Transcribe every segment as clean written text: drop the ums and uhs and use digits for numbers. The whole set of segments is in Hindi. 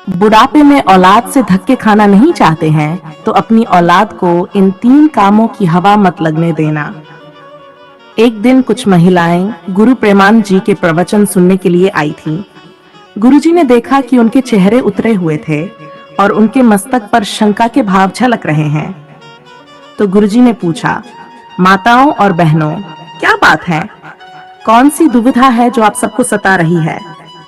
बुढ़ापे में औलाद से धक्के खाना नहीं चाहते हैं तो अपनी औलाद को इन 3 कामों की हवा मत लगने देना। एक दिन कुछ महिलाएं गुरु प्रेमानंद जी के प्रवचन सुनने के लिए आई थीं। गुरुजी ने देखा कि उनके चेहरे उतरे हुए थे और उनके मस्तक पर शंका के भाव झलक रहे हैं। तो गुरुजी ने पूछा, माताओं और बहनों, क्या बात है? कौन सी दुविधा है जो आप सबको सता रही है?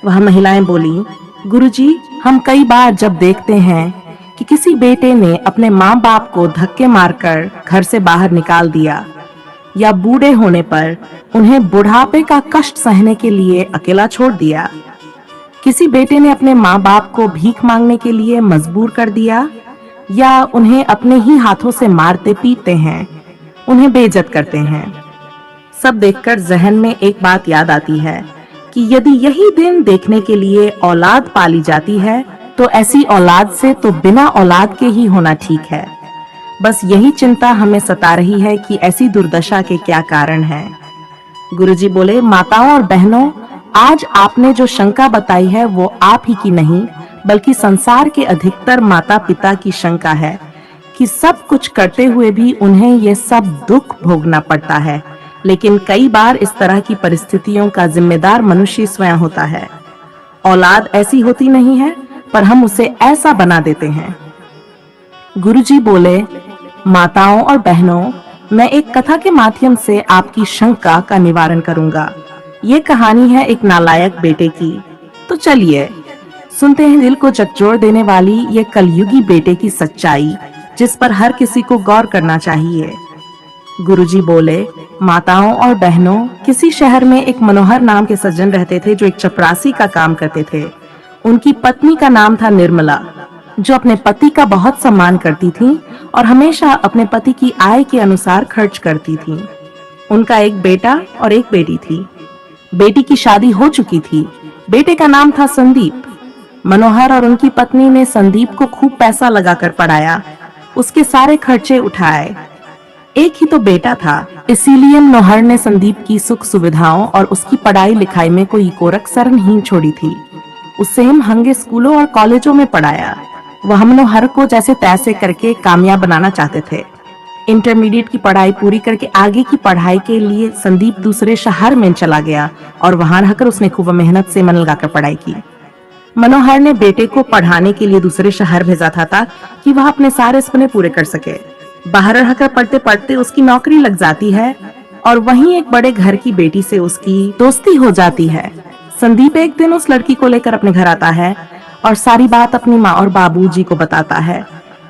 वह महिलाएं बोली, गुरुजी, हम कई बार जब देखते हैं कि किसी बेटे ने अपने माँ बाप को धक्के मारकर घर से बाहर निकाल दिया या बूढ़े होने पर उन्हें बुढ़ापे का कष्ट सहने के लिए अकेला छोड़ दिया, किसी बेटे ने अपने माँ बाप को भीख मांगने के लिए मजबूर कर दिया या उन्हें अपने ही हाथों से मारते पीटते हैं, उन्हें बेइज्जत करते हैं। सब देखकर जहन में एक बात याद आती है कि यदि यही दिन देखने के लिए औलाद पाली जाती है तो ऐसी औलाद से तो बिना औलाद के ही होना ठीक है। बस यही चिंता हमें सता रही है कि ऐसी दुर्दशा के क्या कारण हैं। गुरुजी बोले, माताओं और बहनों, आज आपने जो शंका बताई है वो आप ही की नहीं बल्कि संसार के अधिकतर माता पिता की शंका है कि सब कुछ करते हुए भी उन्हें ये सब दुख भोगना पड़ता है। लेकिन कई बार इस तरह की परिस्थितियों का जिम्मेदार मनुष्य स्वयं होता है। औलाद ऐसी होती नहीं है पर हम उसे ऐसा बना देते हैं। गुरुजी बोले, माताओं और बहनों, मैं एक कथा के माध्यम से आपकी शंका का निवारण करूंगा। ये कहानी है एक नालायक बेटे की। तो चलिए सुनते हैं दिल को झकझोर देने वाली ये कलयुगी बेटे की सच्चाई, जिस पर हर किसी को गौर करना चाहिए। गुरुजी बोले, माताओं और बहनों, किसी शहर में एक मनोहर नाम के सज्जन रहते थे जो एक चपरासी का काम करते थे। उनकी पत्नी का नाम था निर्मला, जो अपने पति का बहुत सम्मान करती थी और हमेशा अपने पति की आय के अनुसार खर्च करती थी। उनका एक बेटा और एक बेटी थी। बेटी की शादी हो चुकी थी। बेटे का नाम था संदीप। मनोहर और उनकी पत्नी ने संदीप को खूब पैसा लगाकर पढ़ाया, उसके सारे खर्चे उठाए। एक ही तो बेटा था, इसीलिए मनोहर ने संदीप की सुख सुविधाओं और उसकी पढ़ाई लिखाई में कोई कोरक सर नहीं छोड़ी थी। उसे महंगे स्कूलों और कॉलेजों में पढ़ाया। वह मनोहर को जैसे तैसे करके कामयाब बनाना चाहते थे। इंटरमीडिएट की पढ़ाई पूरी करके आगे की पढ़ाई के लिए संदीप दूसरे शहर में चला गया और वहां रहकर उसने खूब मेहनत से मन लगाकर पढ़ाई की। मनोहर ने बेटे को पढ़ाने के लिए दूसरे शहर भेजा था ताकि वह अपने सारे सपने पूरे कर सके। बाहर रहकर पढ़ते पढ़ते उसकी नौकरी लग जाती है और वहीं एक बड़े घर की बेटी से उसकी दोस्ती हो जाती है। संदीप एक दिन उस लड़की को लेकर अपने घर आता है और सारी बात अपनी माँ और बाबूजी को बताता है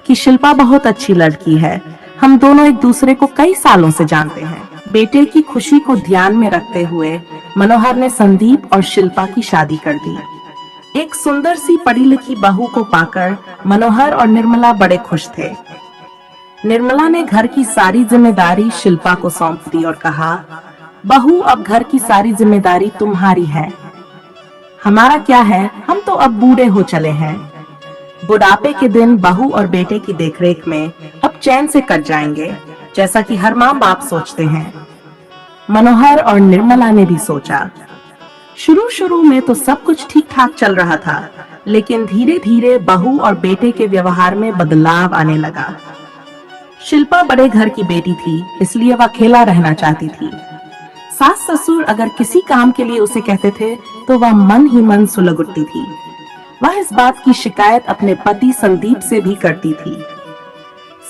कि शिल्पा बहुत अच्छी लड़की है, हम दोनों एक दूसरे को कई सालों से जानते हैं। बेटे की खुशी को ध्यान में रखते हुए मनोहर ने संदीप और शिल्पा की शादी कर दी। एक सुंदर सी पढ़ी लिखी बहू को पाकर मनोहर और निर्मला बड़े खुश थे। निर्मला ने घर की सारी जिम्मेदारी शिल्पा को सौंप दी और कहा, बहू, अब घर की सारी जिम्मेदारी तुम्हारी है। हमारा क्या है, हम तो अब बूढ़े हो चले हैं। बुढ़ापे के दिन बहू और बेटे की देखरेख में अब चैन से कट जाएंगे, जैसा कि हर माँ बाप सोचते हैं। मनोहर और निर्मला ने भी सोचा। शुरू शुरू में तो सब कुछ ठीक ठाक चल रहा था, लेकिन धीरे धीरे बहू और बेटे के व्यवहार में बदलाव आने लगा। शिल्पा बड़े घर की बेटी थी, इसलिए वह अकेला रहना चाहती थी। सास ससुर अगर किसी काम के लिए उसे कहते थे तो वह मन ही मन सुलग उठती थी। वह इस बात की शिकायत अपने पति संदीप से भी करती थी।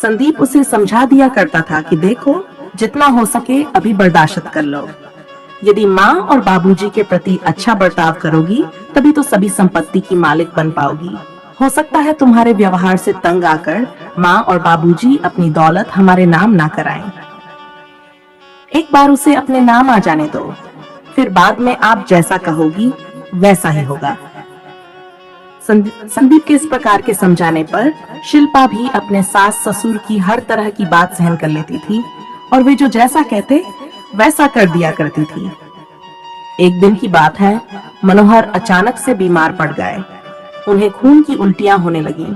संदीप उसे समझा दिया करता था कि देखो, जितना हो सके अभी बर्दाश्त कर लो। यदि माँ और बाबूजी के प्रति अच्छा बर्ताव करोगी तभी तो सभी संपत्ति की मालिक बन पाओगी। हो सकता है तुम्हारे व्यवहार से तंग आकर माँ और बाबूजी अपनी दौलत हमारे नाम ना कराएं। एक बार उसे अपने नाम आ जाने दो, फिर बाद में आप जैसा कहोगी वैसा ही होगा। संदीप के इस प्रकार के समझाने पर शिल्पा भी अपने सास ससुर की हर तरह की बात सहन कर लेती थी और वे जो जैसा कहते वैसा कर दिया करती थी। एक दिन की बात है, मनोहर अचानक से बीमार पड़ गए। उन्हें खून की उल्टियां होने लगी।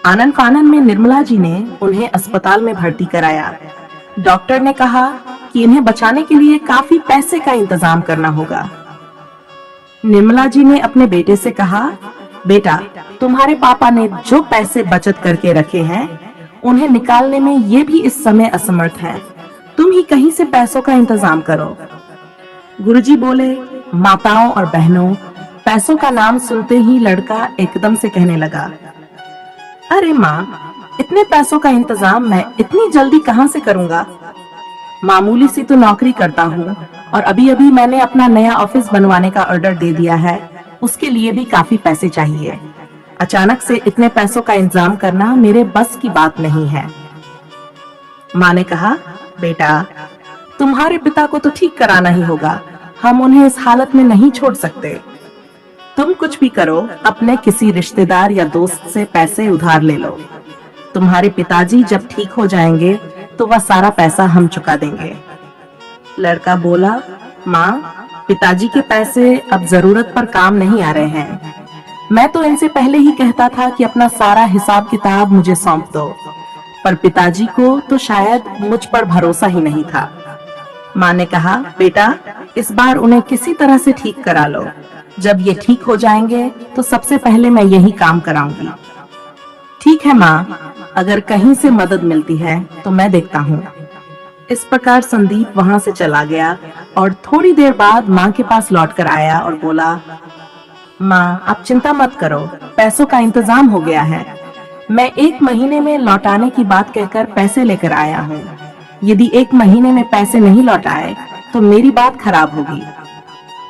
आनन फानन में निर्मला जी ने उन्हें अस्पताल में भर्ती कराया। डॉक्टर ने कहा कि इन्हें बचाने के लिए काफी पैसे का इंतजाम करना होगा। निर्मला जी ने अपने बेटे से कहा, बेटा, तुम्हारे पापा ने जो पैसे बचत करके रखे हैं उन्हें निकालने में ये भी इस समय असमर्थ हैं। तुम ही कहीं से पैसों का इंतजाम करो। गुरुजी बोले, माताओं और बहनों, पैसों का नाम सुनते ही लड़का एकदम से कहने लगा, अरे माँ, इतने पैसों का इंतजाम मैं इतनी जल्दी कहाँ से करूँगा? मामूली सी तो नौकरी करता हूँ और अभी अभी मैंने अपना नया ऑफिस बनवाने का ऑर्डर दे दिया है, उसके लिए भी काफी पैसे चाहिए। अचानक से इतने पैसों का इंतजाम करना मेरे बस की बात नहीं है। माँ ने कहा, बेटा, तुम्हारे पिता को तो ठीक कराना ही होगा, हम उन्हें इस हालत में नहीं छोड़ सकते। तुम कुछ भी करो, अपने किसी रिश्तेदार या दोस्त से पैसे उधार ले लो। तुम्हारे पिताजी जब ठीक हो जाएंगे तो वह सारा पैसा हम चुका देंगे। लड़का बोला, माँ, पिताजी के पैसे अब जरूरत पर काम नहीं आ रहे हैं। मैं तो इनसे पहले ही कहता था कि अपना सारा हिसाब किताब मुझे सौंप दो, पर पिताजी को तो शायद मुझ पर भरोसा ही नहीं था। माँ ने कहा, बेटा, इस बार उन्हें किसी तरह से ठीक करा लो। जब ये ठीक हो जाएंगे तो सबसे पहले मैं यही काम कराऊंगी। ठीक है माँ, अगर कहीं से मदद मिलती है तो मैं देखता हूँ। इस प्रकार संदीप वहां से चला गया और थोड़ी देर बाद माँ के पास लौट कर आया और बोला, माँ, आप चिंता मत करो, पैसों का इंतजाम हो गया है। मैं 1 महीने में लौटाने की बात कहकर पैसे लेकर आया हूँ। यदि 1 महीने में पैसे नहीं लौटाए तो मेरी बात खराब होगी।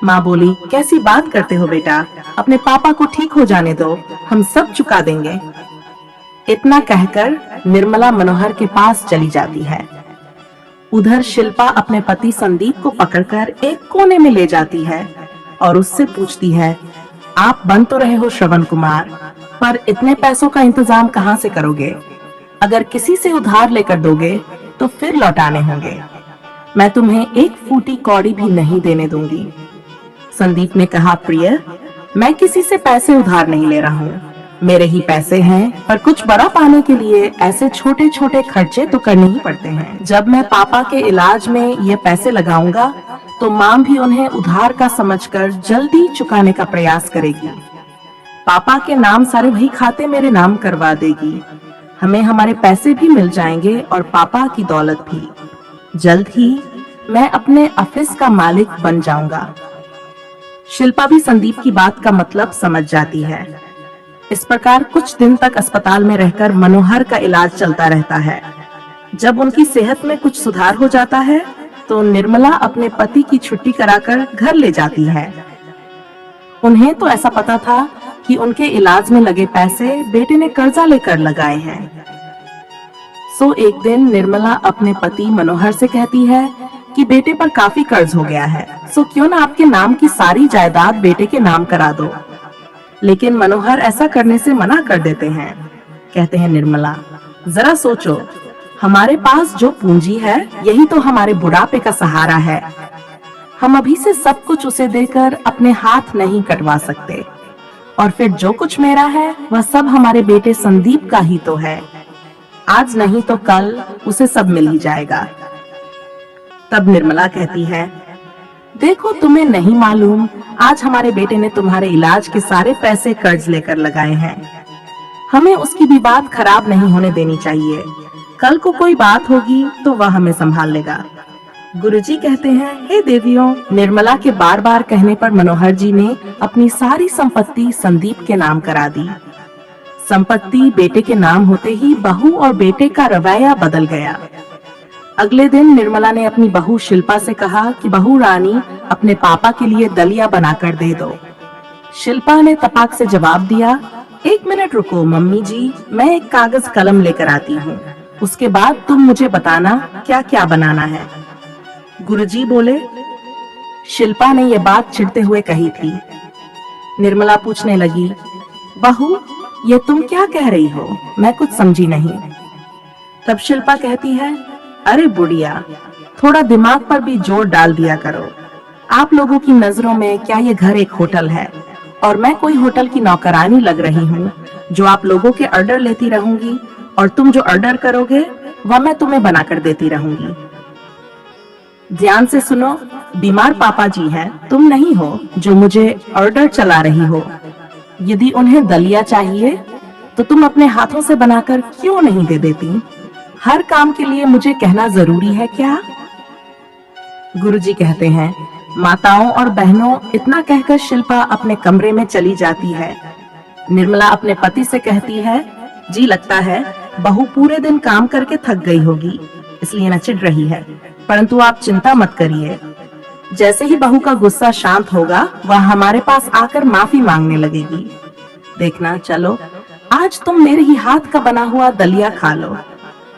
माँ बोली, कैसी बात करते हो बेटा, अपने पापा को ठीक हो जाने दो, हम सब चुका देंगे। इतना कहकर निर्मला मनोहर के पास चली जाती है। उधर शिल्पा अपने पति संदीप को पकड़कर एक कोने में ले जाती है और उससे पूछती है, आप बन तो रहे हो श्रवण कुमार, पर इतने पैसों का इंतजाम कहाँ से करोगे? अगर किसी से उधार लेकर दोगे तो फिर लौटाने होंगे। मैं तुम्हें 1 फूटी कौड़ी भी नहीं देने दूंगी। संदीप ने कहा, प्रिय, मैं किसी से पैसे उधार नहीं ले रहा हूँ। मेरे ही पैसे हैं, पर कुछ बड़ा पाने के लिए ऐसे छोटे छोटे खर्चे तो करने ही पड़ते हैं। जब मैं पापा के इलाज में ये पैसे लगाऊंगा तो माँ भी उन्हें उधार का समझकर जल्दी चुकाने का प्रयास करेगी। पापा के नाम सारे वही खाते मेरे नाम करवा देगी। हमें हमारे पैसे भी मिल जाएंगे और पापा की दौलत भी। जल्द ही मैं अपने ऑफिस का मालिक बन जाऊंगा। शिल्पा भी संदीप की बात का मतलब समझ जाती है। इस प्रकार कुछ दिन तक अस्पताल में रहकर मनोहर का इलाज चलता रहता है। जब उनकी सेहत में कुछ सुधार हो जाता है तो निर्मला अपने पति की छुट्टी कराकर घर ले जाती है। उन्हें तो ऐसा पता था कि उनके इलाज में लगे पैसे बेटे ने कर्जा लेकर लगाए हैं। सो एक दिन निर्मला अपने पति मनोहर से कहती है कि बेटे पर काफी कर्ज हो गया है, सो क्यों ना आपके नाम की सारी जायदाद बेटे के नाम करा दो। लेकिन मनोहर ऐसा करने से मना कर देते हैं। कहते हैं, निर्मला, जरा सोचो, हमारे पास जो पूंजी है यही तो हमारे बुढ़ापे का सहारा है। हम अभी से सब कुछ उसे देकर अपने हाथ नहीं कटवा सकते, और फिर जो कुछ मेरा है वह सब हमारे बेटे संदीप का ही तो है। आज नहीं तो कल उसे सब मिल ही जाएगा। तब निर्मला कहती है, देखो, तुम्हें नहीं मालूम, आज हमारे बेटे ने तुम्हारे इलाज के सारे पैसे कर्ज लेकर लगाए हैं। हमें उसकी भी बात खराब नहीं होने देनी चाहिए। कल को कोई बात होगी तो वह हमें संभाल लेगा। गुरुजी कहते हैं, हे देवियों, निर्मला के बार बार कहने पर मनोहर जी ने अपनी सारी संपत्ति संदीप के नाम करा दी। संपत्ति बेटे के नाम होते ही बहू और बेटे का रवैया बदल गया। अगले दिन निर्मला ने अपनी बहू शिल्पा से कहा कि बहू रानी, अपने पापा के लिए दलिया बनाकर दे दो। शिल्पा ने तपाक से जवाब दिया, 1 मिनट रुको मम्मी जी, मैं एक कागज कलम लेकर आती हूँ, उसके बाद तुम मुझे बताना क्या क्या बनाना है। गुरुजी बोले, शिल्पा ने यह बात चिढ़ते हुए कही थी। निर्मला पूछने लगी, बहू, ये तुम क्या कह रही हो? मैं कुछ समझी नहीं। तब शिल्पा कहती है, अरे बुढ़िया, थोड़ा दिमाग पर भी जोर डाल दिया करो। आप लोगों की नजरों में क्या ये घर एक होटल है और मैं कोई होटल की नौकरानी लग रही हूँ जो आप लोगों के ऑर्डर लेती रहूंगी और तुम जो ऑर्डर करोगे वह मैं तुम्हें बनाकर देती रहूंगी। ध्यान से सुनो, बीमार पापा जी हैं, तुम नहीं हो जो मुझे ऑर्डर चला रही हो। यदि उन्हें दलिया चाहिए तो तुम अपने हाथों से बनाकर क्यों नहीं दे देती? हर काम के लिए मुझे कहना जरूरी है क्या? गुरुजी कहते हैं, माताओं और बहनों, इतना कहकर शिल्पा अपने कमरे में चली जाती है। निर्मला अपने पति से कहती है, जी लगता है बहू पूरे दिन काम करके थक गई होगी, इसलिए न चिढ़ रही है, परंतु आप चिंता मत करिए। जैसे ही बहू का गुस्सा शांत होगा, वह हमारे पास आकर माफी मांगने लगेगी। देखना, चलो आज तुम मेरे ही हाथ का बना हुआ दलिया खा लो।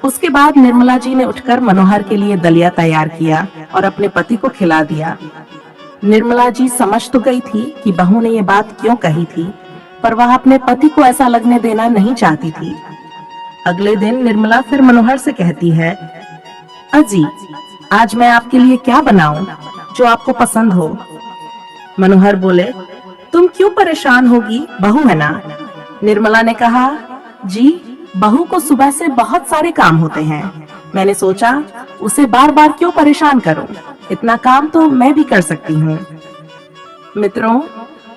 उसके बाद निर्मला जी ने उठकर मनोहर के लिए दलिया तैयार किया और अपने पति को खिला दिया। निर्मला जी समझ तो गई थी कि बहू ने ये बात क्यों कही थी, पर वह अपने पति को ऐसा लगने देना नहीं चाहती थी। अगले दिन निर्मला फिर मनोहर से कहती है, अजी आज मैं आपके लिए क्या बनाऊं जो आपको पसंद हो? मनोहर बोले, तुम क्यों परेशान होगी, बहू है ना। निर्मला ने कहा, जी बहू को सुबह से बहुत सारे काम होते हैं, मैंने सोचा उसे बार बार क्यों परेशान करूं, इतना काम तो मैं भी कर सकती हूँ। मित्रों,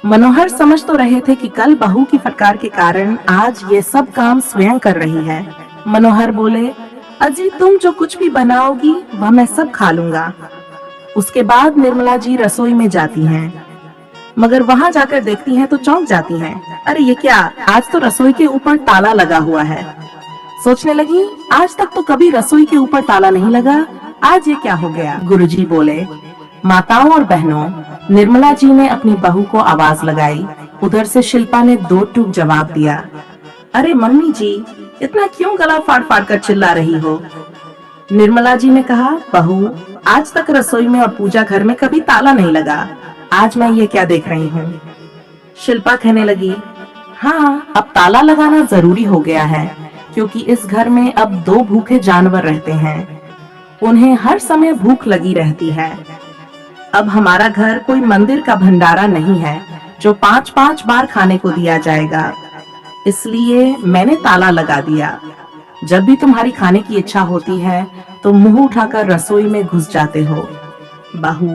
मनोहर समझ तो रहे थे कि कल बहू की फटकार के कारण आज ये सब काम स्वयं कर रही है। मनोहर बोले, अजी तुम जो कुछ भी बनाओगी वह मैं सब खा लूंगा। उसके बाद निर्मला जी रसोई में जाती हैं, मगर वहां जाकर देखती हैं तो चौंक जाती हैं। अरे ये क्या, आज तो रसोई के ऊपर ताला लगा हुआ है। सोचने लगी, आज तक तो कभी रसोई के ऊपर ताला नहीं लगा, आज ये क्या हो गया। गुरुजी बोले, माताओं और बहनों, निर्मला जी ने अपनी बहू को आवाज लगाई। उधर से शिल्पा ने दो टूक जवाब दिया, अरे मम्मी जी इतना क्यों गला फाड़ फाड़ कर चिल्ला रही हो? निर्मला जी ने कहा, बहू आज तक रसोई में और पूजा घर में कभी ताला नहीं लगा, आज मैं ये क्या देख रही हूँ। शिल्पा कहने लगी, हाँ अब ताला लगाना जरूरी हो गया है, क्योंकि इस घर में अब दो भूखे जानवर रहते हैं, उन्हें हर समय भूख लगी रहती है। अब हमारा घर कोई मंदिर का भंडारा नहीं है जो 5-5 बार खाने को दिया जाएगा, इसलिए मैंने ताला लगा दिया। जब भी तुम्हारी खाने की इच्छा होती है तो मुंह उठाकर रसोई में घुस जाते हो। बहू,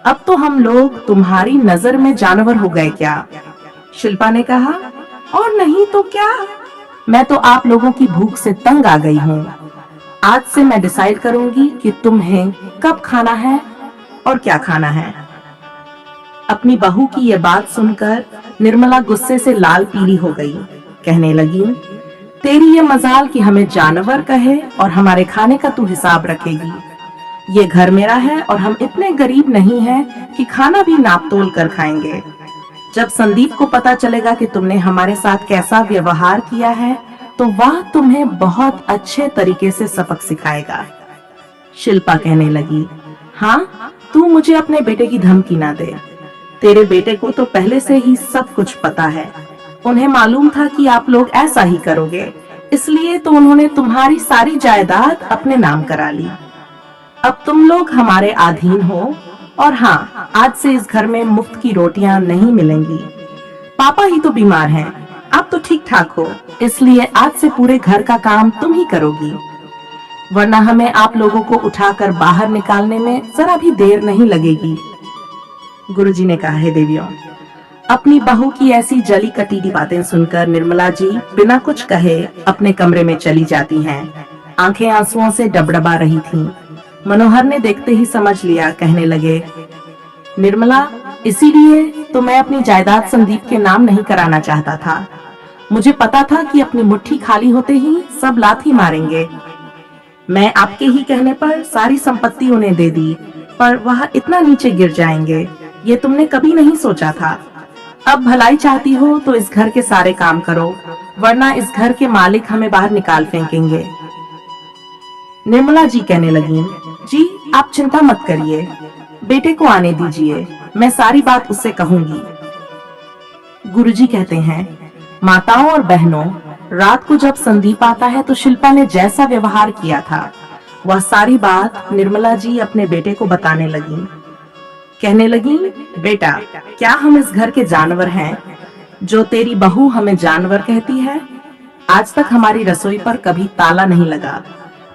अब तो हम लोग तुम्हारी नजर में जानवर हो गए क्या? शिल्पा ने कहा, और नहीं तो क्या, मैं तो आप लोगों की भूख से तंग आ गई हूँ। आज से मैं डिसाइड करूंगी कि तुम्हें कब खाना है और क्या खाना है। अपनी बहू की ये बात सुनकर निर्मला गुस्से से लाल पीली हो गई। कहने लगी, तेरी ये मजाल कि हमें जानवर कहे और हमारे खाने का तू हिसाब रखेगी। ये घर मेरा है और हम इतने गरीब नहीं हैं कि खाना भी नाप तोल कर खाएंगे। जब संदीप को पता चलेगा कि तुमने हमारे साथ कैसा व्यवहार किया है तो वह तुम्हें बहुत अच्छे तरीके से सबक सिखाएगा। शिल्पा कहने लगी, हाँ तू मुझे अपने बेटे की धमकी ना दे। तेरे बेटे को तो पहले से ही सब कुछ पता है, उन्हें मालूम था कि आप लोग ऐसा ही करोगे, इसलिए तो उन्होंने तुम्हारी सारी जायदाद अपने नाम करा ली। अब तुम लोग हमारे अधीन हो, और हाँ आज से इस घर में मुफ्त की रोटियां नहीं मिलेंगी। पापा ही तो बीमार हैं, आप तो ठीक ठाक हो, इसलिए आज से पूरे घर का काम तुम ही करोगी, वरना हमें आप लोगों को उठाकर बाहर निकालने में जरा भी देर नहीं लगेगी। गुरुजी ने कहा, है देवियों, अपनी बहू की ऐसी जली कटीली बातें सुनकर निर्मला जी बिना कुछ कहे अपने कमरे में चली जाती हैं। आंखें आंसुओं से डबडबा रही थीं। मनोहर ने देखते ही समझ लिया। कहने लगे, निर्मला, इसीलिए तो मैं अपनी जायदाद संदीप के नाम नहीं कराना चाहता था। मुझे पता था कि अपनी मुट्ठी खाली होते ही सब लाठी मारेंगे। मैं आपके ही कहने पर सारी संपत्ति उन्हें दे दी, पर वह इतना नीचे गिर जाएंगे ये तुमने कभी नहीं सोचा था। अब भलाई चाहती हो तो इस घर के सारे काम करो, वरना इस घर के मालिक हमें बाहर निकाल फेंकेंगे। निर्मला जी कहने लगी, जी आप चिंता मत करिए, बेटे को आने दीजिए, मैं सारी बात उससे कहूंगी। गुरुजी कहते हैं, माताओं और बहनों, रात को जब संदीप आता है तो शिल्पा ने जैसा व्यवहार किया था वह सारी बात निर्मला जी अपने बेटे को बताने लगी। कहने लगी, बेटा, क्या हम इस घर के जानवर हैं जो तेरी बहू हमें जानवर कहती है? आज तक हमारी रसोई पर कभी ताला नहीं लगा,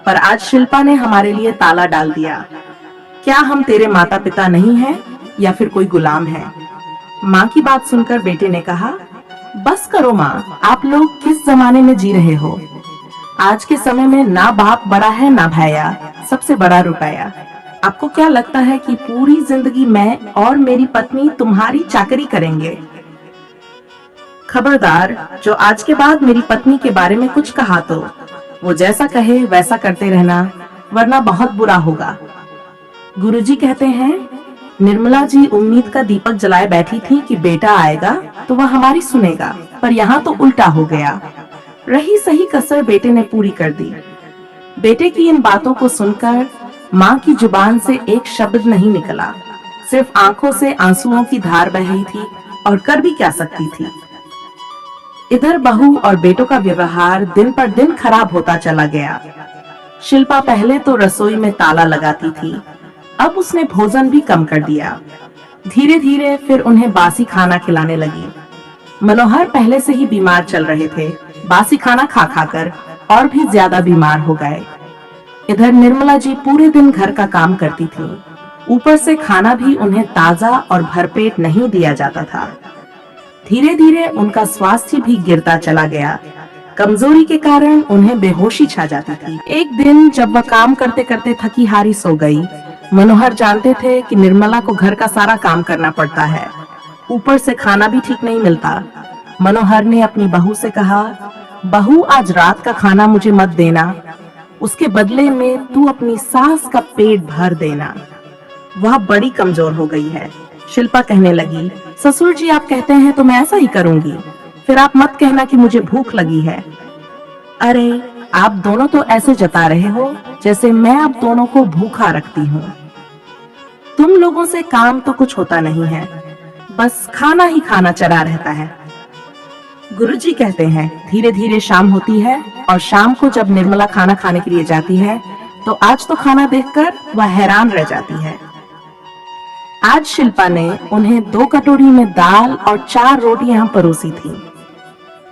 पर आज शिल्पा ने हमारे लिए ताला डाल दिया। क्या हम तेरे माता पिता नहीं हैं या फिर कोई गुलाम है? माँ की बात सुनकर बेटे ने कहा, बस करो माँ, आप लोग किस जमाने में जी रहे हो? आज के समय में ना बाप बड़ा है ना भैया, सबसे बड़ा रुपया। आपको क्या लगता है कि पूरी जिंदगी मैं और मेरी पत्नी तुम्हारी चाकरी करेंगे? खबरदार, जो आज के बाद मेरी पत्नी के बारे में कुछ कहा तो वो जैसा कहे वैसा करते रहना, वरना बहुत बुरा होगा। गुरुजी कहते हैं, निर्मला जी उम्मीद का दीपक जलाए बैठी थी कि बेटा आएगा तो वह हमारी सुनेगा, पर यहाँ तो उल्टा हो गया। रही सही कसर बेटे ने पूरी कर दी। बेटे की इन बातों को सुनकर माँ की जुबान से एक शब्द नहीं निकला, सिर्फ आंखों से आंसुओं की धार बह रही थी, और कर भी क्या सकती थी। इधर बहू और बेटों का व्यवहार दिन पर दिन खराब होता चला गया। शिल्पा पहले तो रसोई में ताला लगाती थी, अब उसने भोजन भी कम कर दिया। धीरे धीरे फिर उन्हें बासी खाना खिलाने लगी। मनोहर पहले से ही बीमार चल रहे थे, बासी खाना खा खाकर और भी ज्यादा बीमार हो गए। इधर निर्मला जी पूरे दिन घर का काम करती थी, ऊपर से खाना भी उन्हें ताजा और भरपेट नहीं दिया जाता था। धीरे धीरे उनका स्वास्थ्य भी गिरता चला गया। कमजोरी के कारण उन्हें बेहोशी छा जाती थी। एक दिन जब वह काम करते करते थकी हारी सो गई। मनोहर जानते थे कि निर्मला को घर का सारा काम करना पड़ता है, ऊपर से खाना भी ठीक नहीं मिलता। मनोहर ने अपनी बहू से कहा, बहू आज रात का खाना मुझे मत देना, उसके बदले में तू अपनी सास का पेट भर देना, वह बड़ी कमजोर हो गई है। शिल्पा कहने लगी, ससुर जी आप कहते हैं तो मैं ऐसा ही करूंगी, फिर आप मत कहना कि मुझे भूख लगी है। अरे आप दोनों तो ऐसे जता रहे हो जैसे मैं आप दोनों को भूखा रखती हूँ। तुम लोगों से काम तो कुछ होता नहीं है, बस खाना ही खाना चला रहता है। गुरुजी कहते हैं, धीरे धीरे शाम होती है और शाम को जब निर्मला खाना खाने के लिए जाती है तो आज तो खाना देखकर वह हैरान रह जाती है। आज शिल्पा ने उन्हें 2 कटोरी में दाल और 4 रोटियां परोसी थी।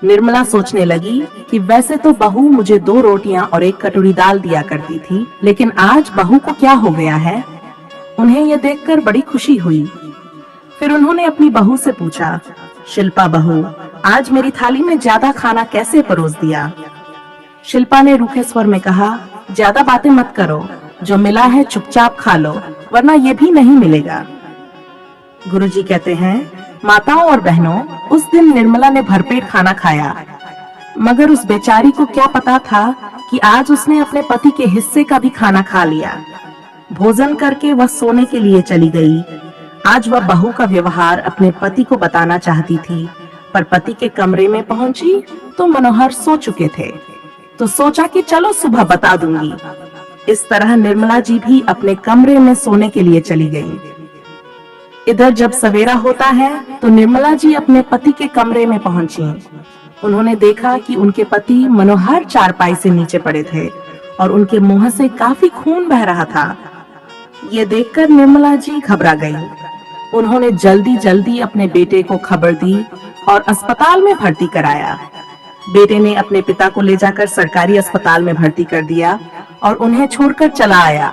निर्मला सोचने लगी कि वैसे तो बहू मुझे 2 रोटियां और 1 कटोरी दाल दिया करती थी, लेकिन आज बहू को क्या हो गया है। उन्हें यह देखकर बड़ी खुशी हुई। फिर उन्होंने अपनी बहू से पूछा, शिल्पा बहू, आज मेरी थाली में ज्यादा खाना कैसे परोस दिया? शिल्पा ने रूखे स्वर में कहा, ज्यादा बातें मत करो, जो मिला है चुपचाप खा लो, वरना ये भी नहीं मिलेगा। गुरुजी कहते हैं, माताओं और बहनों, उस दिन निर्मला ने भरपेट खाना खाया, मगर उस बेचारी को क्या पता था कि आज उसने अपने पति के हिस्से का भी खाना खा लिया। भोजन करके वह सोने के लिए चली गई। आज वह बहू का व्यवहार अपने पति को बताना चाहती थी, पर पति के कमरे में पहुंची तो मनोहर सो चुके थे, तो सोचा कि चलो सुबह बता दूंगी। इस तरह निर्मला जी भी अपने कमरे में सोने के लिए चली गई। इधर जब सवेरा होता है तो निर्मला जी अपने पति के कमरे में पहुंची। उन्होंने देखा कि उनके पति मनोहर चारपाई से नीचे पड़े थे और उनके मुंह से काफी खून बह रहा था। ये देखकर निर्मला जी घबरा गई। उन्होंने जल्दी जल्दी अपने बेटे को खबर दी और अस्पताल में भर्ती कराया। बेटे ने अपने पिता को ले जाकर सरकारी अस्पताल में भर्ती कर दिया और उन्हें छोड़कर चला आया।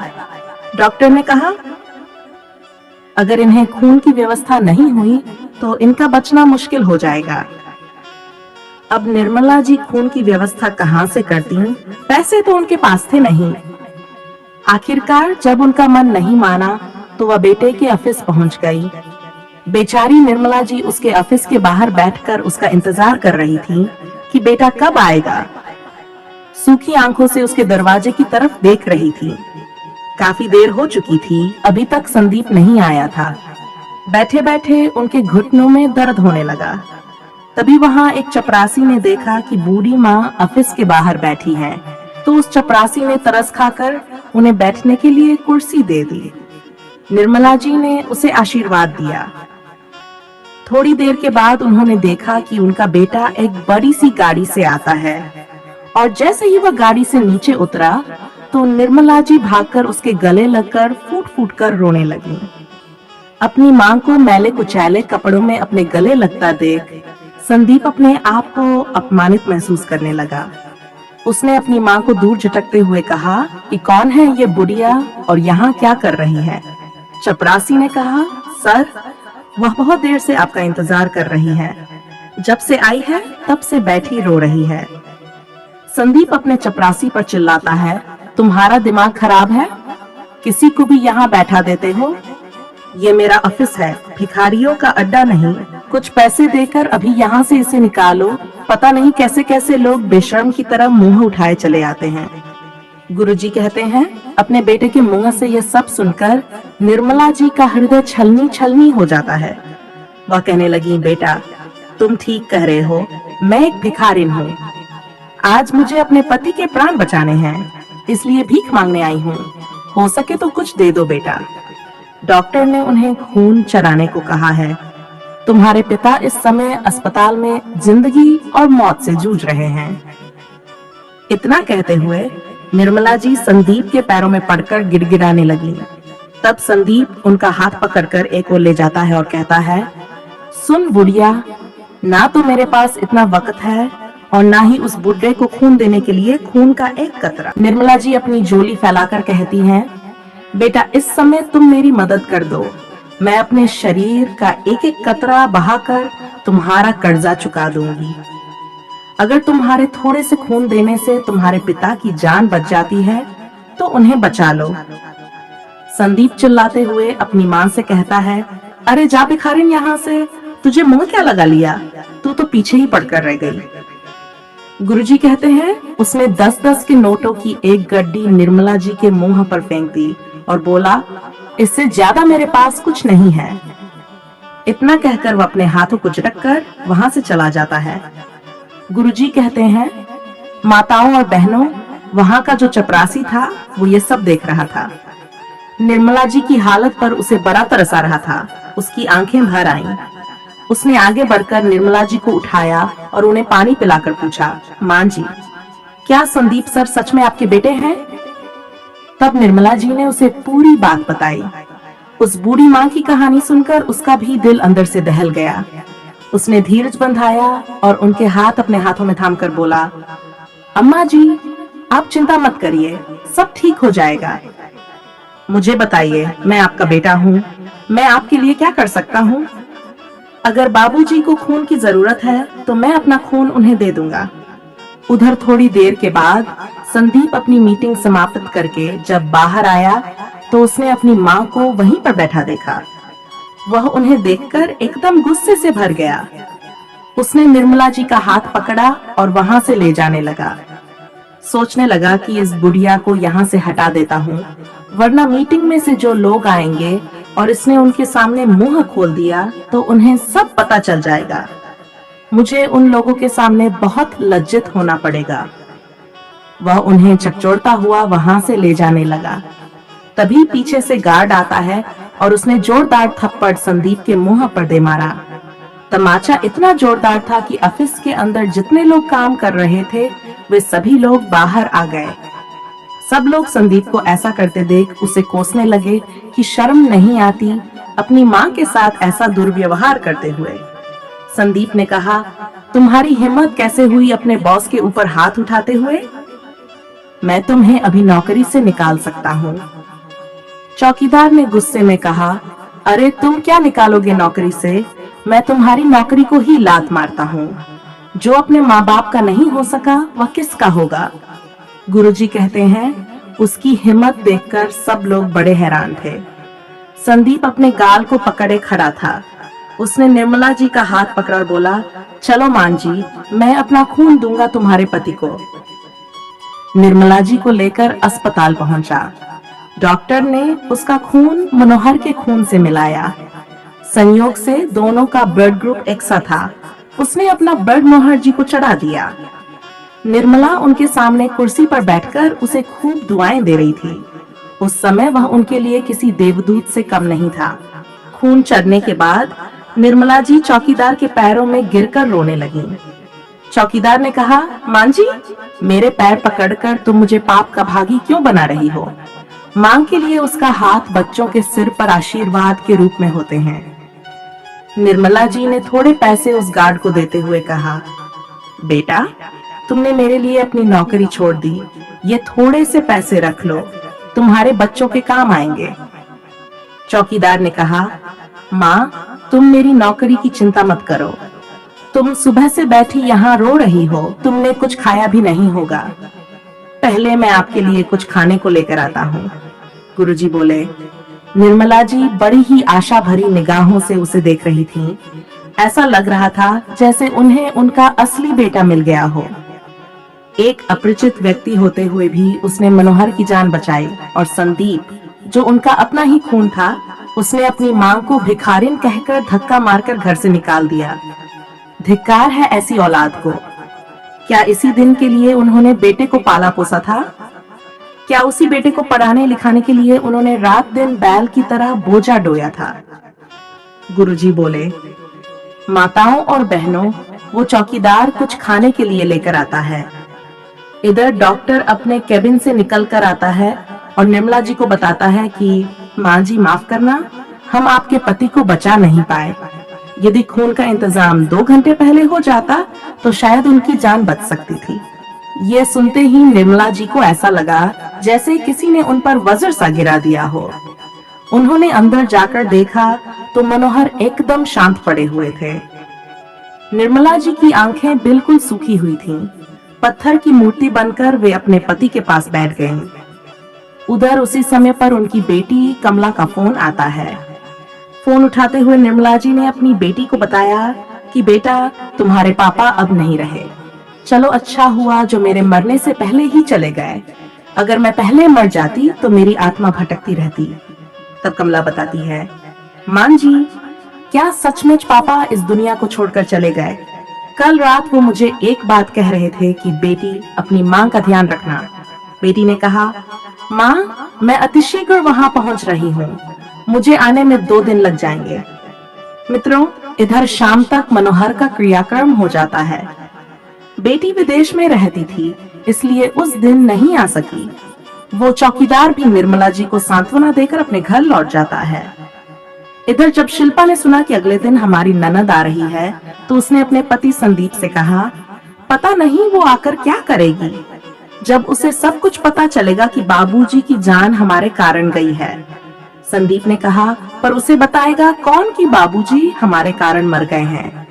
डॉक्टर ने कहा, अगर इन्हें खून की व्यवस्था नहीं हुई तो इनका बचना मुश्किल हो जाएगा। अब निर्मला जी खून की व्यवस्था कहां से करती? पैसे तो उनके पास थे नहीं। आखिरकार जब उनका मन नहीं माना तो वह बेटे के ऑफिस पहुंच गई। बेचारी निर्मला जी उसके ऑफिस के बाहर बैठकर उसका इंतजार कर रही थी कि बेटा कब आएगा। सूखी आंखों से उसके दरवाजे की तरफ देख रही थी। काफी देर हो चुकी थी, अभी तक संदीप नहीं आया था। बैठे बैठे उनके घुटनों में दर्द होने लगा। तभी वहां एक चपरासी ने देखा कि बूढ़ी माँ ऑफिस के बाहर बैठी है, तो उस चपरासी ने तरस खाकर उन्हें बैठने के लिए कुर्सी दे दी। निर्मला जी ने उसे आशीर्वाद दिया। थोड़ी देर के बाद उन्होंने देखा कि उनका बेटा एक बड़ी सी गाड़ी से आता है, और जैसे ही वह गाड़ी से नीचे उतरा तो निर्मला जी भागकर उसके गले लगकर फूट फूट कर रोने लगी। अपनी मां को मैले कुचैले कपड़ों में अपने गले लगता देख संदीप अपने आप को अपमानित महसूस करने लगा। उसने अपनी मां को दूर झटकते हुए कहा कि कौन है ये बुढ़िया और यहाँ क्या कर रही है? चपरासी ने कहा, सर, वह बहुत देर से आपका इंतजार कर रही है। जब से आई है तब से बैठी रो रही है। संदीप अपने चपरासी पर चिल्लाता है, तुम्हारा दिमाग खराब है? किसी को भी यहाँ बैठा देते हो? ये मेरा ऑफिस है, भिखारियों का अड्डा नहीं। कुछ पैसे देकर अभी यहाँ से इसे निकालो। पता नहीं कैसे कैसे लोग बेशर्म की तरह मुंह उठाए चले आते हैं। गुरुजी कहते हैं, अपने बेटे के मुंह से यह सब सुनकर निर्मला जी का हृदय छलनी छलनी हो जाता है। वह कहने लगी, बेटा तुम ठीक कह रहे हो, मैं एक भिखारिन हूँ। आज मुझे अपने पति के प्राण बचाने हैं, इसलिए भीख मांगने आई हूँ। हो सके तो कुछ दे दो बेटा। डॉक्टर ने उन्हें खून चराने को कहा है। तुम्हारे पिता इस समय अस्पताल में जिंदगी और मौत से जूझ रहे हैं। इतना कहते हुए निर्मला जी संदीप के पैरों में पड़कर गिड़गिड़ाने लगी। तब संदीप उनका हाथ पकड़कर एक ओर ले जाता है और कहता है, सुन बुढ़िया, ना तो मेरे पास इतना वक्त है और ना ही उस बुढ़े को खून देने के लिए खून का एक कतरा। निर्मला जी अपनी झोली फैलाकर कहती हैं, बेटा इस समय तुम मेरी मदद कर दो। मैं अपने शरीर का एक एक कतरा बहाकर तुम्हारा कर्जा चुका दूंगी। अगर तुम्हारे थोड़े से खून देने से तुम्हारे पिता की जान बच जाती है तो उन्हें बचा लो। संदीप चिल्लाते हुए अपनी मां से कहता है, अरे जा भिखारिन यहाँ से, तुझे मुंह क्या लगा लिया? तू तो पीछे ही पड़कर रह गई। गुरुजी कहते हैं, उसने 10-10 के नोटों की एक गड्डी निर्मला जी के मुंह पर फेंक दी और बोला, इससे ज्यादा मेरे पास कुछ नहीं है। इतना कहकर वह अपने हाथों को झटक कर वहां से चला जाता है। गुरुजी कहते हैं, माताओं और बहनों, वहां का जो चपरासी था वो ये सब देख रहा था। निर्मला जी की हालत पर उसे बड़ा तरस आ रहा था। उसकी आंखें भर आईं। उसने आगे बढ़कर निर्मला जी को उठाया और उन्हें पानी पिलाकर पूछा, मां जी, क्या संदीप सर सच में आपके बेटे हैं? तब निर्मला जी ने उसे पूरी बात बताई। उस बूढ़ी मां की कहानी सुनकर उसका भी दिल अंदर से दहल गया। उसने धीरज बंधाया और उनके हाथ अपने हाथों में थामकर बोला, अम्मा जी, आप चिंता मत करिए, सब ठीक हो जाएगा। मुझे बताइए, मैं आपका बेटा हूँ, मैं आपके लिए क्या कर सकता हूँ? अगर बाबूजी को खून की जरूरत है तो मैं अपना खून उन्हें दे दूंगा। उधर थोड़ी देर के बाद संदीप अपनी मीटिंग समाप्त करके जब बाहर आया तो उसने अपनी माँ को वहीं पर बैठा देखा। वह उन्हें देखकर एकदम गुस्से से भर गया। उसने निर्मला जी का हाथ पकड़ा और वहां से ले जाने लगा। सोचने लगा कि इस बुढ़िया को यहाँ से हटा देता हूँ, वरना मीटिंग में से जो लोग आएंगे और इसने उनके सामने मुंह खोल दिया तो उन्हें सब पता चल जाएगा। मुझे उन लोगों के सामने बहुत लज्जित होना पड़ेगा। वह उन्हें चकचोड़ता हुआ वहां से ले जाने लगा। तभी पीछे से गार्ड आता है और उसने जोरदार थप्पड़ संदीप के मुंह पर दे मारा। तमाचा इतना जोरदार था कि ऑफिस के अंदर जितने लोग काम कर रहे थे वे सभी लोग बाहर आ गए। सब लोग संदीप को ऐसा करते देख उसे कोसने लगे कि शर्म नहीं आती अपनी माँ के साथ ऐसा दुर्व्यवहार करते हुए। संदीप ने कहा, तुम्हारी हिम्मत कैसे हुई अपने बॉस के ऊपर हाथ उठाते हुए? मैं तुम्हें अभी नौकरी से निकाल सकता हूँ। चौकीदार ने गुस्से में कहा, अरे तुम क्या निकालोगे नौकरी से? मैं तुम्हारी नौकरी को ही लात मारता हूँ। जो अपने माँ बाप का नहीं हो सका वह किसका होगा? गुरुजी कहते हैं, उसकी हिम्मत देखकर सब लोग बड़े हैरान थे। संदीप अपने गाल को पकड़े खड़ा था। उसने निर्मला जी का हाथ पकड़ा और बोला, चलो मान जी, मैं अपना खून दूंगा तुम्हारे पति को। निर्मला जी को लेकर अस्पताल पहुंचा। डॉक्टर ने उसका खून मनोहर के खून से मिलाया। संयोग से दोनों का ब्लड ग्रुप एक सा था। उसने अपना ब्लड मनोहर जी को चढ़ा दिया। निर्मला उनके सामने कुर्सी पर बैठकर उसे खूब दुआएं दे रही थी। उस समय वह उनके लिए किसी देवदूत से कम नहीं था। खून चढ़ने के बाद निर्मला जी चौकीदार के पैरों में गिरकर रोने लगी। चौकीदार ने कहा, मां जी, मेरे पैर पकड़कर तुम मुझे पाप का भागी क्यों बना रही हो? मां के लिए उसका हाथ बच्चों के सिर पर आशीर्वाद के रूप में होते हैं। निर्मला जी ने थोड़े पैसे उस गार्ड को देते हुए कहा, बेटा, तुमने मेरे लिए अपनी नौकरी छोड़ दी, ये थोड़े से पैसे रख लो, तुम्हारे बच्चों के काम आएंगे। चौकीदार ने कहा, माँ, तुम मेरी नौकरी की चिंता मत करो, तुम सुबह से बैठी यहाँ रो रही हो, तुमने कुछ खाया भी नहीं होगा। पहले मैं आपके लिए कुछ खाने को लेकर आता हूँ, गुरुजी बोले। निर्मला जी बड़ी ही आशा भरी निगाहों से उसे देख रही थीं। ऐसा लग रहा था जैसे उन्हें उनका असली बेटा मिल गया हो। एक अपरिचित व्यक्ति होते हुए भी उसने मनोहर की जान बचाई, और संदीप, जो उनका अपना ही खून था, उसने अपनी मां को भिखारिन कहकर धक्का मारकर घर से निकाल दिया। धिक्कार है ऐसी औलाद को। क्या इसी दिन के लिए उन्होंने बेटे को पाला पोसा था? क्या उसी बेटे को पढ़ाने लिखाने के लिए उन्होंने रात दिन बैल की तरह बोझा ढोया था? गुरुजी बोले, माताओं और बहनों, वो चौकीदार कुछ खाने के लिए लेकर आता है। इधर डॉक्टर अपने केबिन से निकल कर आता है और निर्मला जी को बताता है कि माँ जी माफ करना, हम आपके पति को बचा नहीं पाए। यदि खून का इंतजाम 2 घंटे पहले हो जाता तो शायद उनकी जान बच सकती थी। ये सुनते ही निर्मला जी को ऐसा लगा जैसे किसी ने उन पर वज्र सा गिरा दिया हो। उन्होंने अंदर जाकर देखा तो मनोहर एकदम शांत पड़े हुए थे। निर्मला जी की आंखें बिल्कुल सूखी हुई थीं। पत्थर की मूर्ति बनकर वे अपने पति के पास बैठ गईं। उधर उसी समय पर उनकी बेटी कमला का फोन आता है। फोन उठाते हुए निर्मला जी ने अपनी बेटी को बताया कि बेटा, तुम्हारे पापा अब नहीं रहे। चलो अच्छा हुआ जो मेरे मरने से पहले ही चले गए। अगर मैं पहले मर जाती तो मेरी आत्मा भटकती रहती। तब कमला बताती है, मां जी, क्या सचमुच पापा इस दुनिया को छोड़कर चले गए? कल रात वो मुझे एक बात कह रहे थे कि बेटी, अपनी मां का ध्यान रखना। बेटी ने कहा, मां, मैं अतिशीघ्र वहां पहुंच रही हूँ, मुझे आने में 2 दिन लग जाएंगे। मित्रों, इधर शाम तक मनोहर का क्रियाक्रम हो जाता है। बेटी विदेश में रहती थी, इसलिए उस दिन नहीं आ सकी। वो चौकीदार भी निर्मला जी को सांत्वना देकर अपने घर लौट जाता है। इधर जब शिल्पा ने सुना कि अगले दिन हमारी ननद आ रही है, तो उसने अपने पति संदीप से कहा, पता नहीं वो आकर क्या करेगी। जब उसे सब कुछ पता चलेगा कि बाबूजी की जान हमारे कारण गई है। संदीप ने कहा, पर उसे बताएगा कौन कि बाबूजी हमारे कारण मर गए हैं।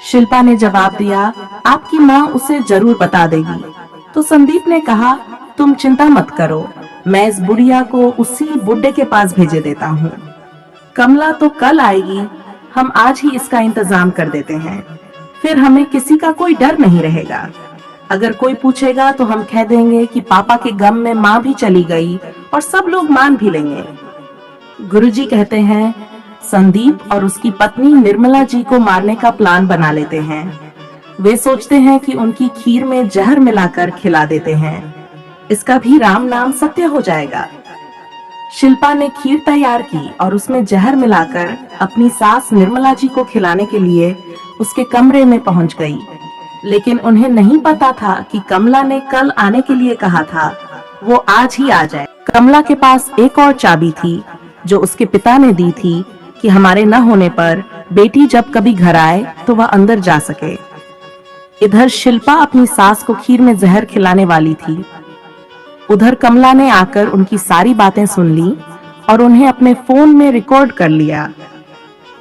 शिल्पा ने जवाब दिया, आपकी माँ उसे जरूर बता देगी। तो संदीप ने कहा, तुम चिंता मत करो, मैं इस बुढ़िया को उसी बुड्ढे के पास भेजे देता हूँ। कमला तो कल आएगी, हम आज ही इसका इंतजाम कर देते हैं, फिर हमें किसी का कोई डर नहीं रहेगा। अगर कोई पूछेगा तो हम कह देंगे कि पापा के गम में माँ भी चली गई, और सब लोग मान भी लेंगे। गुरुजी कहते हैं, संदीप और उसकी पत्नी निर्मला जी को मारने का प्लान बना लेते हैं। वे सोचते हैं कि उनकी खीर में जहर मिलाकर खिला देते हैं, इसका भी राम नाम सत्य हो जाएगा। शिल्पा ने खीर तैयार की और उसमें जहर मिलाकर अपनी सास निर्मला जी को खिलाने के लिए उसके कमरे में पहुंच गई। लेकिन उन्हें नहीं पता था कि कमला ने कल आने के लिए कहा था, वो आज ही आ जाए। कमला के पास एक और चाबी थी जो उसके पिता ने दी थी कि हमारे न होने पर बेटी जब कभी घर आए तो वह अंदर जा सके। इधर शिल्पा अपनी सास को खीर में जहर खिलाने वाली थी। उधर कमला ने आकर उनकी सारी बातें सुन ली और उन्हें अपने फोन में रिकॉर्ड कर लिया।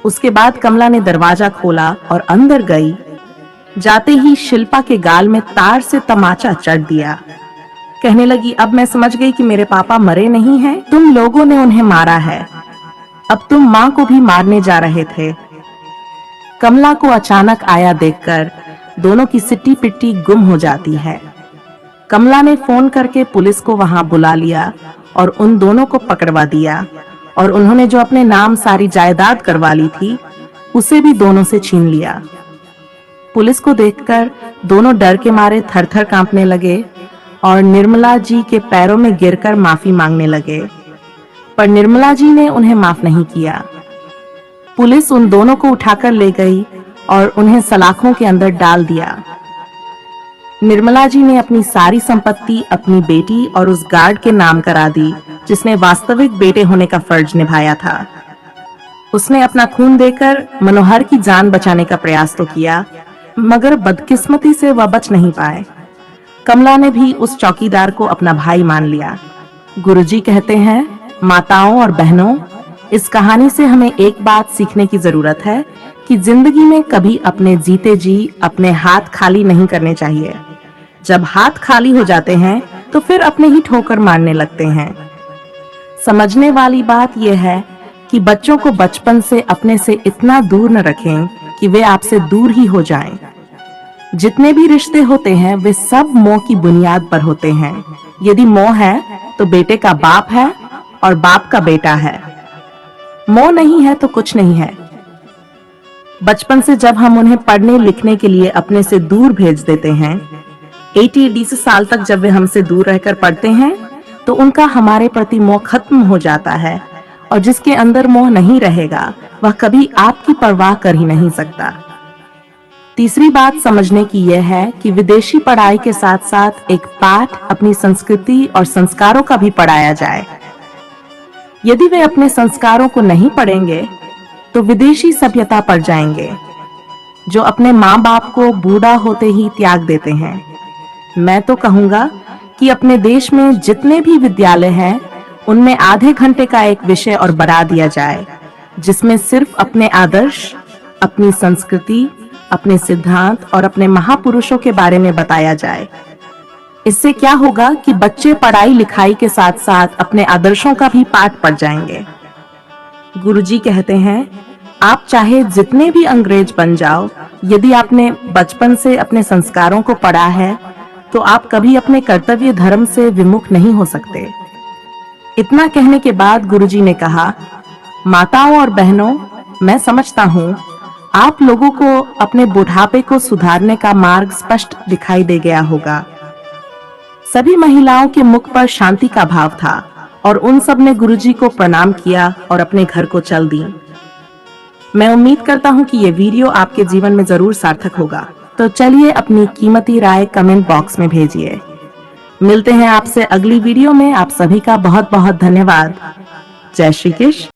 उसके बाद कमला ने दरवाजा खोला और अंदर गई। जाते ही शिल्पा के गाल में तार से तमाचा चढ़ दिया। कहने लगी, अब मैं समझ गई कि मेरे पापा मरे नहीं हैं, तुम लोगों ने उन्हें मारा है। अब तुम माँ को भी मारने जा रहे थे। कमला को अचानक आया देखकर दोनों की सिट्टी पिट्टी गुम हो जाती है। कमला ने फोन करके पुलिस को वहां बुला लिया और उन दोनों को पकड़वा दिया, और उन्होंने जो अपने नाम सारी जायदाद करवा ली थी उसे भी दोनों से छीन लिया। पुलिस को देखकर दोनों डर के मारे थर-थर कांपने लगे और निर्मला जी के पैरों में गिरकर माफी मांगने लगे, पर निर्मला जी ने उन्हें माफ नहीं किया। पुलिस उन दोनों को उठाकर ले गई और उन्हें सलाखों के अंदर डाल दिया। निर्मला जी ने अपनी सारी संपत्ति अपनी बेटी और उस गार्ड के नाम करा दी जिसने वास्तविक बेटे होने का फर्ज निभाया था। उसने अपना खून देकर मनोहर की जान बचाने का प्रयास तो किया, मगर बदकिस्मती से वह बच नहीं पाए। कमला ने भी उस चौकीदार को अपना भाई मान लिया। गुरुजी कहते हैं, माताओं और बहनों, इस कहानी से हमें एक बात सीखने की जरूरत है कि जिंदगी में कभी अपने जीते जी अपने हाथ खाली नहीं करने चाहिए। जब हाथ खाली हो जाते हैं तो फिर अपने ही ठोकर मारने लगते हैं। समझने वाली बात यह है कि बच्चों को बचपन से अपने से इतना दूर न रखें कि वे आपसे दूर ही हो जाएं। जितने भी रिश्ते होते हैं वे सब मोह की बुनियाद पर होते हैं। यदि मोह है तो बेटे का बाप है और बाप का बेटा है। मोह नहीं है तो कुछ नहीं है। बचपन से जब हम उन्हें पढ़ने लिखने के लिए अपने से दूर भेज देते हैं, 80 साल तक जब वे हमसे दूर रहकर पढ़ते हैं, तो उनका हमारे प्रति मोह खत्म हो जाता है और जिसके अंदर मोह नहीं रहेगा वह कभी आपकी परवाह कर ही नहीं सकता। तीसरी बात समझने की यह है कि विदेशी पढ़ाई के साथ साथ एक पाठ अपनी संस्कृति और संस्कारों का भी पढ़ाया जाए। यदि वे अपने संस्कारों को नहीं पढ़ेंगे तो विदेशी सभ्यता पर जाएंगे, जो अपने माँ बाप को बूढ़ा होते ही त्याग देते हैं। मैं तो कहूंगा कि अपने देश में जितने भी विद्यालय हैं उनमें आधे घंटे का एक विषय और बढ़ा दिया जाए, जिसमें सिर्फ अपने आदर्श, अपनी संस्कृति, अपने सिद्धांत और अपने महापुरुषों के बारे में बताया जाए। इससे क्या होगा कि बच्चे पढ़ाई लिखाई के साथ साथ अपने आदर्शों का भी पाठ पढ़ जाएंगे। गुरुजी कहते हैं, आप चाहे जितने भी अंग्रेज बन जाओ, यदि आपने बचपन से अपने संस्कारों को पढ़ा है तो आप कभी अपने कर्तव्य धर्म से विमुख नहीं हो सकते। इतना कहने के बाद गुरुजी ने कहा, माताओं और बहनों, मैं समझता हूँ आप लोगों को अपने बुढ़ापे को सुधारने का मार्ग स्पष्ट दिखाई दे गया होगा। सभी महिलाओं के मुख पर शांति का भाव था और उन सब ने गुरुजी को प्रणाम किया और अपने घर को चल दी। मैं उम्मीद करता हूँ कि ये वीडियो आपके जीवन में जरूर सार्थक होगा। तो चलिए अपनी कीमती राय कमेंट बॉक्स में भेजिए। मिलते हैं आपसे अगली वीडियो में। आप सभी का बहुत बहुत धन्यवाद। जय श्री कृष्ण।